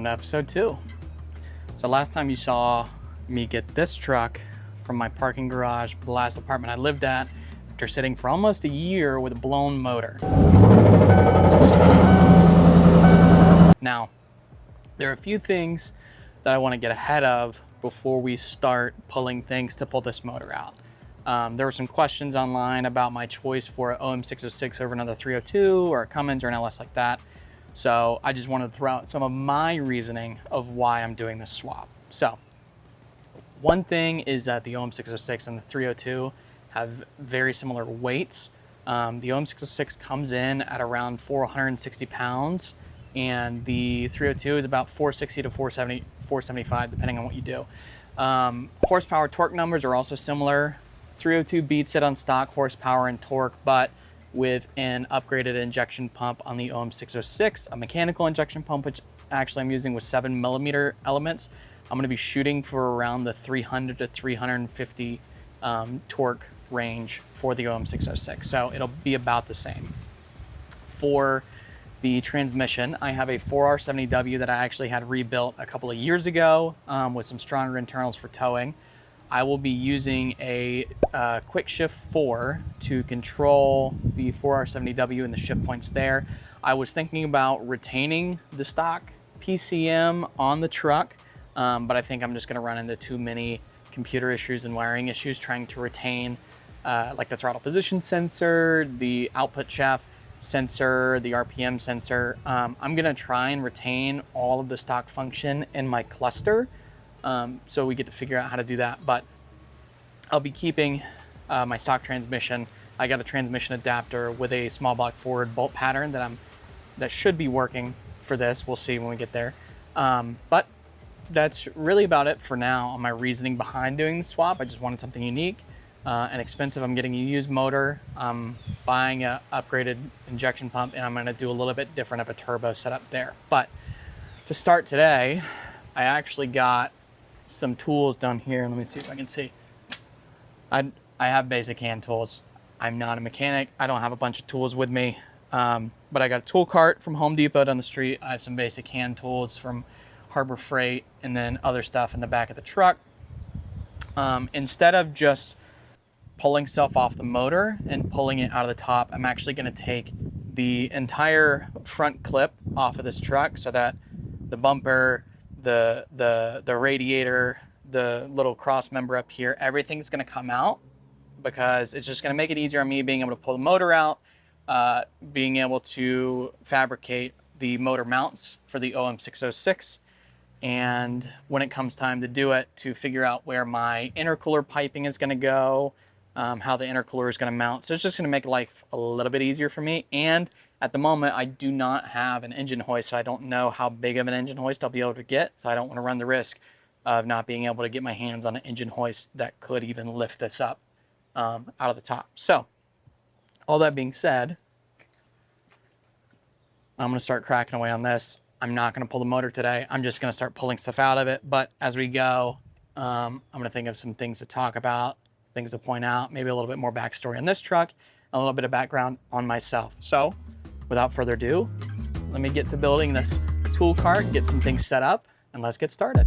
to episode 2. So last time you saw me get this truck from my parking garage, the last apartment I lived at, after sitting for almost a year with a blown motor. Now, there are a few things that I want to get ahead of before we start pulling things to pull this motor out. There were some questions online about my choice for an OM606 over another 302 or a Cummins or an LS like that. So I just wanted to throw out some of my reasoning of why I'm doing this swap. So one thing is that the OM606 and the 302 have very similar weights. The OM606 comes in at around 460 pounds and the 302 is about 460 to 470, 475 depending on what you do. Horsepower torque numbers are also similar. 302 beats it on stock horsepower and torque, but with an upgraded injection pump on the OM606, a mechanical injection pump, which actually I'm using with 7mm elements. I'm going to be shooting for around the 300 to 350 torque range for the OM606. So it'll be about the same. For the transmission, I have a 4R70W that I actually had rebuilt a couple of years ago with some stronger internals for towing. I will be using a quick shift 4 to control the 4R70W and the shift points there. I was thinking about retaining the stock PCM on the truck, but I think I'm just going to run into too many computer issues and wiring issues trying to retain like the throttle position sensor, the output shaft sensor, the RPM sensor. I'm going to try and retain all of the stock function in my cluster. So we get to figure out how to do that, but I'll be keeping my stock transmission. I got a transmission adapter with a small block forward bolt pattern that should be working for this. We'll see when we get there. But that's really about it for now on my reasoning behind doing the swap. I just wanted something unique and expensive. I'm getting a used motor. I'm buying a upgraded injection pump, and I'm going to do a little bit different of a turbo setup there. But to start today, I actually got some tools down here. Let me see if I can see. I have basic hand tools. I'm not a mechanic. I don't have a bunch of tools with me, but I got a tool cart from Home Depot down the street. I have some basic hand tools from Harbor Freight, and then other stuff in the back of the truck. Instead of just pulling stuff off the motor and pulling it out of the top, I'm actually going to take the entire front clip off of this truck so that the bumper, the radiator, the little cross member up here, everything's going to come out, because it's just going to make it easier on me being able to pull the motor out, being able to fabricate the motor mounts for the OM606, and when it comes time to do it, to figure out where my intercooler piping is going to go, how the intercooler is going to mount. So it's just going to make life a little bit easier for me. And at the moment, I do not have an engine hoist, so I don't know how big of an engine hoist I'll be able to get. So I don't want to run the risk of not being able to get my hands on an engine hoist that could even lift this up out of the top. So all that being said, I'm going to start cracking away on this. I'm not going to pull the motor today. I'm just going to start pulling stuff out of it. But as we go, I'm going to think of some things to talk about, things to point out, maybe a little bit more backstory on this truck, a little bit of background on myself. So without further ado, let me get to building this tool cart, get some things set up, and let's get started.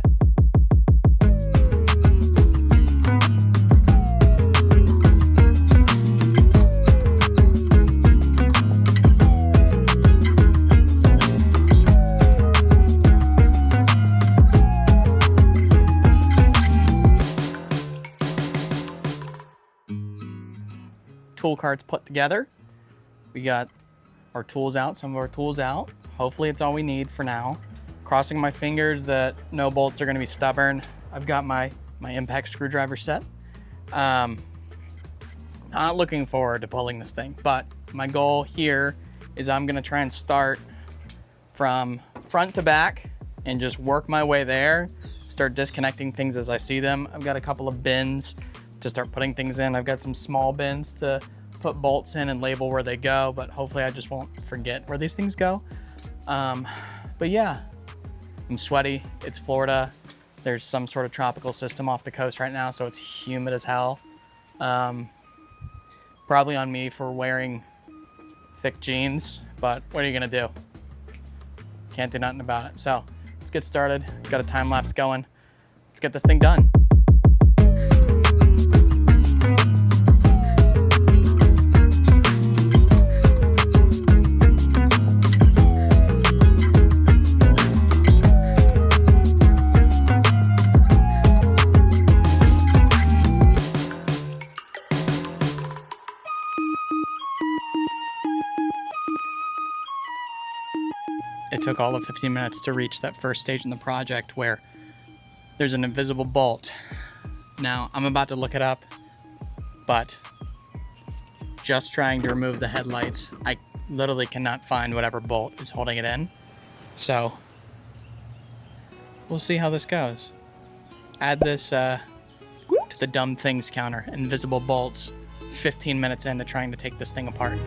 Tool cart's put together. We got our tools out, some of our tools out. Hopefully it's all we need for now. Crossing my fingers that no bolts are going to be stubborn. I've got my impact screwdriver set. Not looking forward to pulling this thing, but my goal here is I'm going to try and start from front to back and just work my way there, start disconnecting things as I see them. I've got a couple of bins to start putting things in. I've got some small bins to put bolts in and label where they go, but hopefully I just won't forget where these things go. But yeah, I'm sweaty. It's Florida. There's some sort of tropical system off the coast right now, so it's humid as hell. Probably on me for wearing thick jeans, but what are you gonna do? Can't do nothing about it. So let's get started. Got a time lapse going. Let's get this thing done. It took all of 15 minutes to reach that first stage in the project where there's an invisible bolt. Now, I'm about to look it up, but just trying to remove the headlights, I literally cannot find whatever bolt is holding it in. So, we'll see how this goes. Add this to the dumb things counter, invisible bolts, 15 minutes into trying to take this thing apart.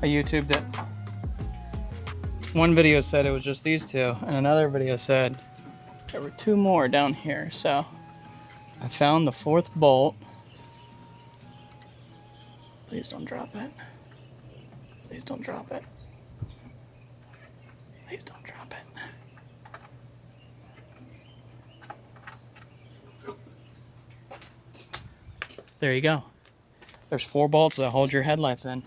YouTubed it. One video said it was just these two, and another video said there were two more down here. So I found the fourth bolt. Please don't drop it. Please don't drop it. Please don't drop it. There you go. There's 4 bolts that hold your headlights in.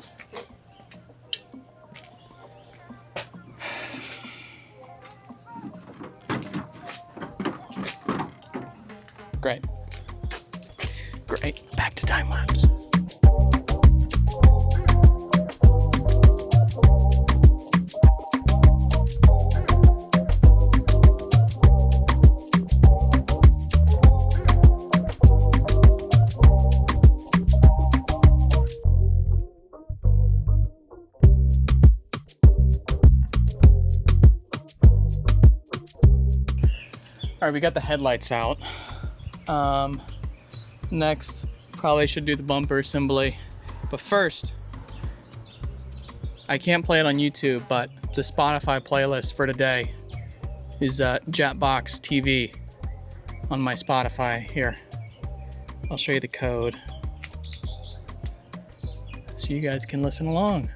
Great. Great. Back to time lapse. All right, we got the headlights out. Next, probably should do the bumper assembly. But first, I can't play it on YouTube, but the Spotify playlist for today is Jetbox TV on my Spotify here. I'll show you the code so you guys can listen along.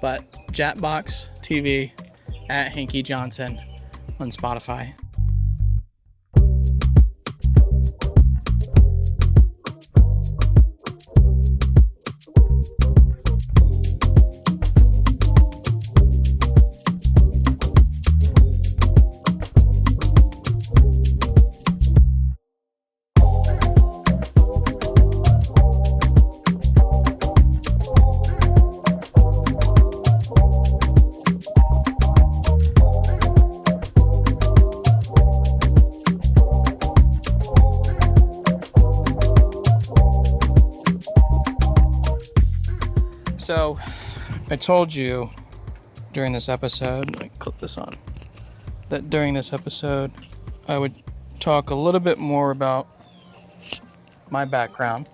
But Jetbox TV at Hanky Johnson on Spotify. So, I told you during this episode, let me clip this on, that during this episode, I would talk a little bit more about my background.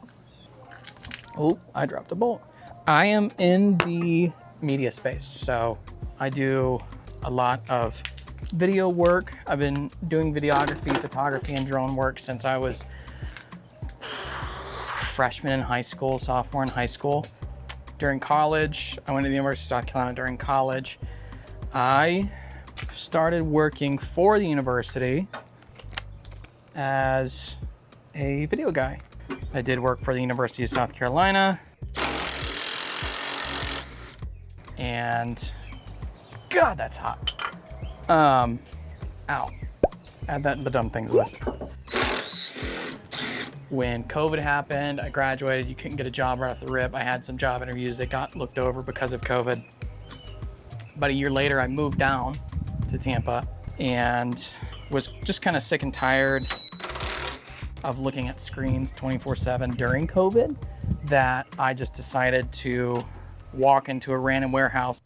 Oh, I dropped a bolt. I am in the media space, so I do a lot of video work. I've been doing videography, photography, and drone work since I was freshman in high school, sophomore in high school. During college, I went to the University of South Carolina during college. I started working for the university as a video guy. I did work for the University of South Carolina. And God, that's hot. Ow. Add that to the dumb things list. When COVID happened, I graduated, you couldn't get a job right off the rip. I had some job interviews that got looked over because of COVID. About a year later, I moved down to Tampa and was just kind of sick and tired of looking at screens 24/7 during COVID, that I just decided to walk into a random warehouse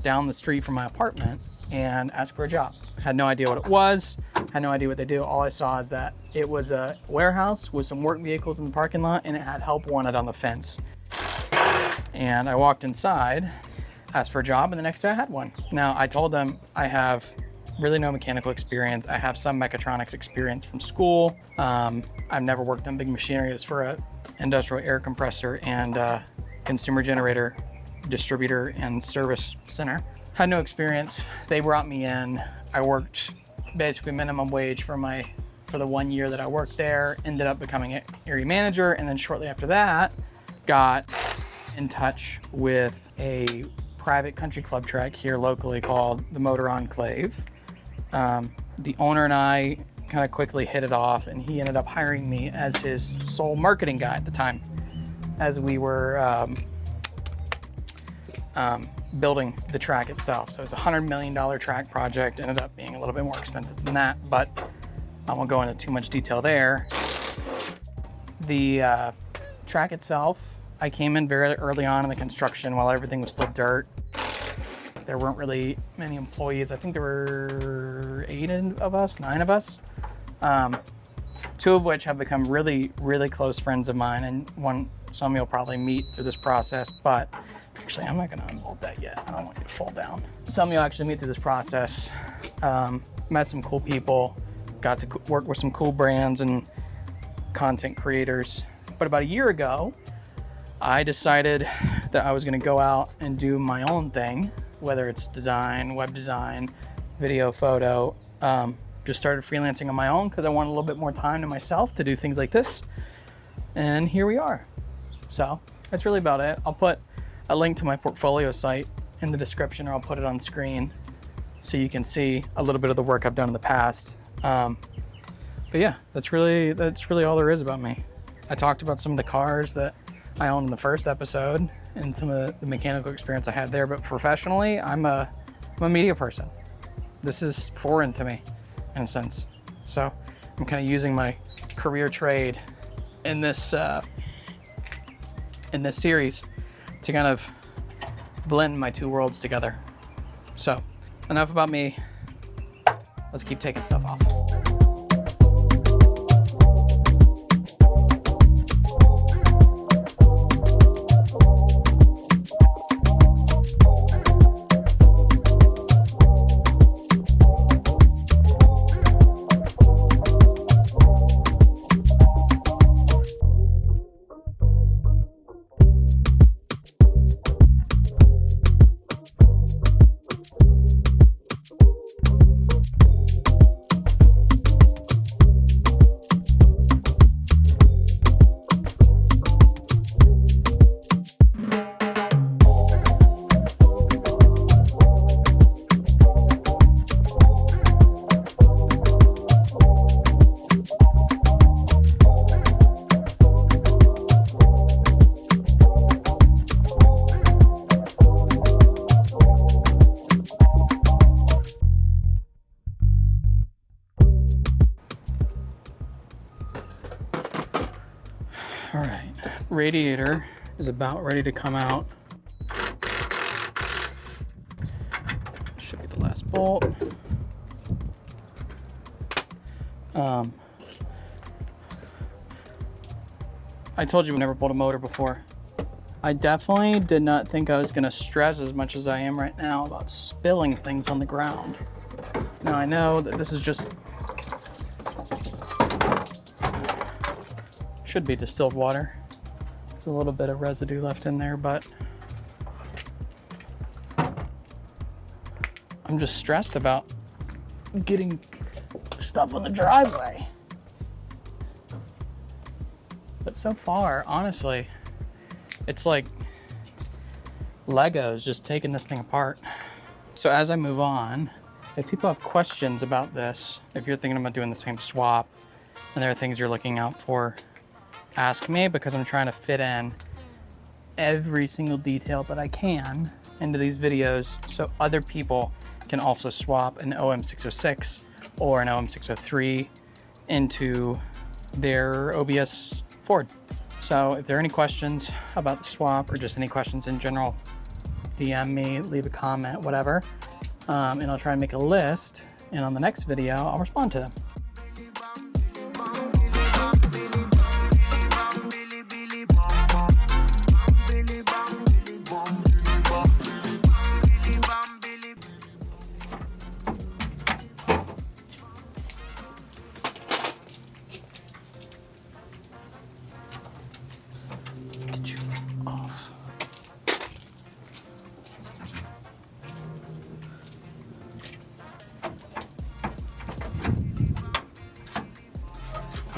down the street from my apartment and ask for a job. Had no idea what it was, had no idea what they do. All I saw is that it was a warehouse with some work vehicles in the parking lot and it had help wanted on the fence. And I walked inside, asked for a job, and the next day I had one. Now, I told them I have really no mechanical experience. I have some mechatronics experience from school. I've never worked on big machinery. It's for a industrial air compressor and consumer generator distributor and service center. Had no experience. They brought me in. I worked basically minimum wage for the 1 year that I worked there, ended up becoming an area manager, and then shortly after that got in touch with a private country club track here locally called the Motor Enclave. The owner and I kind of quickly hit it off, and he ended up hiring me as his sole marketing guy at the time, as we were building the track itself. So it's a $100 million track project, ended up being a little bit more expensive than that, but I won't go into too much detail there. The track itself, I came in very early on in the construction while everything was still dirt. There weren't really many employees. I think there were 9 of us. 2 of which have become really, really close friends of mine, and some you'll probably meet through this process, but actually I'm not gonna unbolt that yet. I don't want you to fall down. Some you'll actually meet through this process. Met some cool people, got to work with some cool brands and content creators. But about a year ago, I decided that I was gonna go out and do my own thing, whether it's design, web design, video, photo. Just started freelancing on my own because I wanted a little bit more time to myself to do things like this. And here we are. So that's really about it. I'll put a link to my portfolio site in the description, or I'll put it on screen so you can see a little bit of the work I've done in the past. But yeah, that's really all there is about me. I talked about some of the cars that I owned in the first episode and some of the mechanical experience I had there, but professionally, I'm a media person. This is foreign to me in a sense. So I'm kind of using my career trade in this series to kind of blend my 2 worlds together. So enough about me. Let's keep taking stuff off. All right, radiator is about ready to come out. Should be the last bolt. I told you we've never pulled a motor before. I definitely did not think I was gonna stress as much as I am right now about spilling things on the ground. Now I know that this is just should be distilled water. There's a little bit of residue left in there, but I'm just stressed about getting stuff on the driveway. But so far, honestly, it's like Legos just taking this thing apart. So as I move on, if people have questions about this, if you're thinking about doing the same swap and there are things you're looking out for, ask me, because I'm trying to fit in every single detail that I can into these videos so other people can also swap an OM606 or an OM603 into their OBS Ford. So if there are any questions about the swap or just any questions in general, DM me, leave a comment, whatever, and I'll try and make a list, and on the next video I'll respond to them.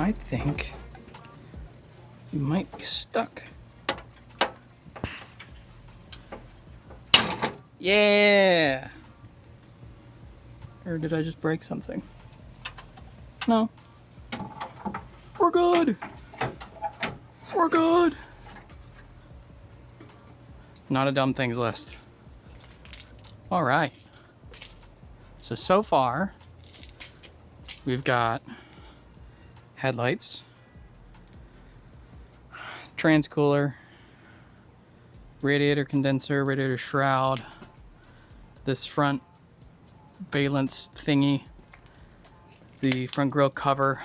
I think you might be stuck. Yeah! Or did I just break something? No. We're good! We're good! Not a dumb things list. All right. So far, we've got headlights, transcooler, radiator condenser, radiator shroud, this front valence thingy, the front grille cover.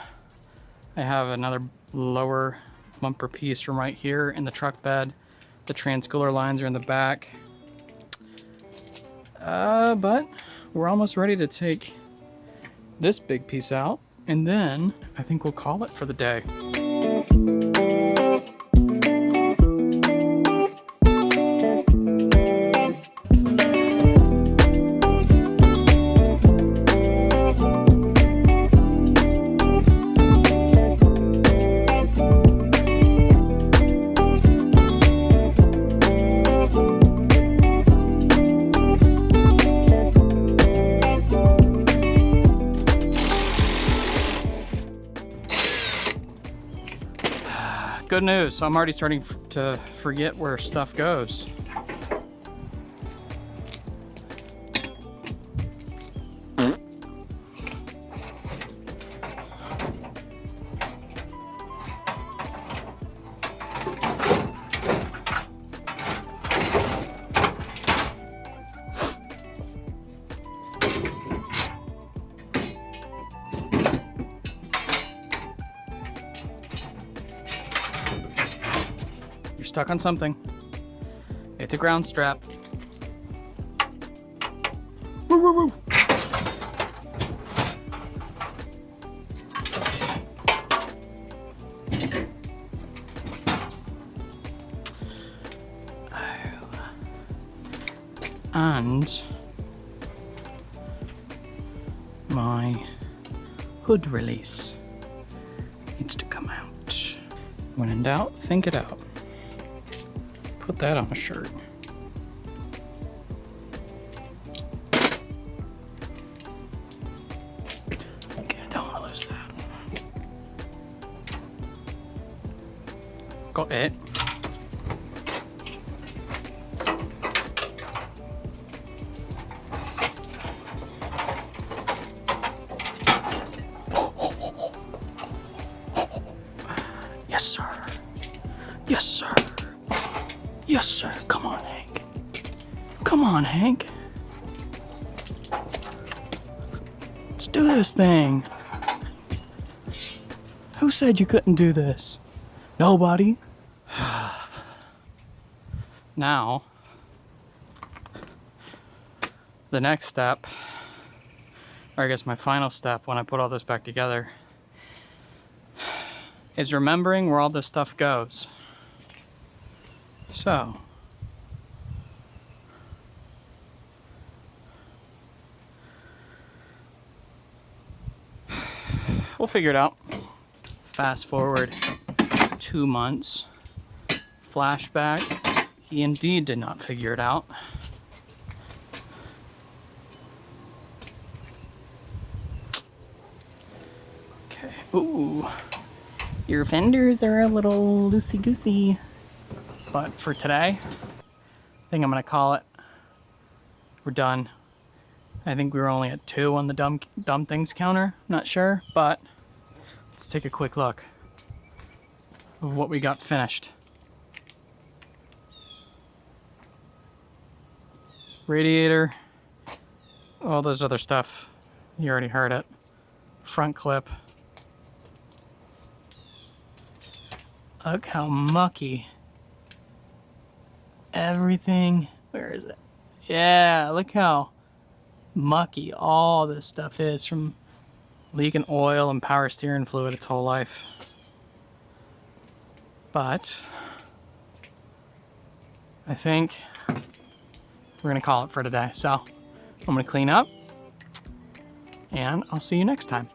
I have another lower bumper piece from right here in the truck bed. The transcooler lines are in the back. But we're almost ready to take this big piece out, and then I think we'll call it for the day. Good news, I'm already starting to forget where stuff goes. You're stuck on something. It's a ground strap. Woo, woo, woo. And my hood release needs to come out. When in doubt, think it out. Put that on a shirt. Okay, I don't want to lose that. Got it. Yes, sir. Yes, sir. Yes, sir. Come on, Hank. Come on, Hank. Let's do this thing. Who said you couldn't do this? Nobody. Now, the next step, or I guess my final step when I put all this back together, is remembering where all this stuff goes. So, we'll figure it out. Fast forward 2 months. Flashback. He indeed did not figure it out. Okay. Ooh. Your fenders are a little loosey-goosey. But for today, I think I'm gonna call it. We're done. I think we were only at 2 on the dumb things counter. Not sure, but let's take a quick look of what we got finished. Radiator, all those other stuff. You already heard it. Front clip. Look how mucky everything, where is it? Yeah, look how mucky all this stuff is from leaking oil and power steering fluid its whole life. But I think we're gonna call it for today. So I'm gonna clean up and I'll see you next time.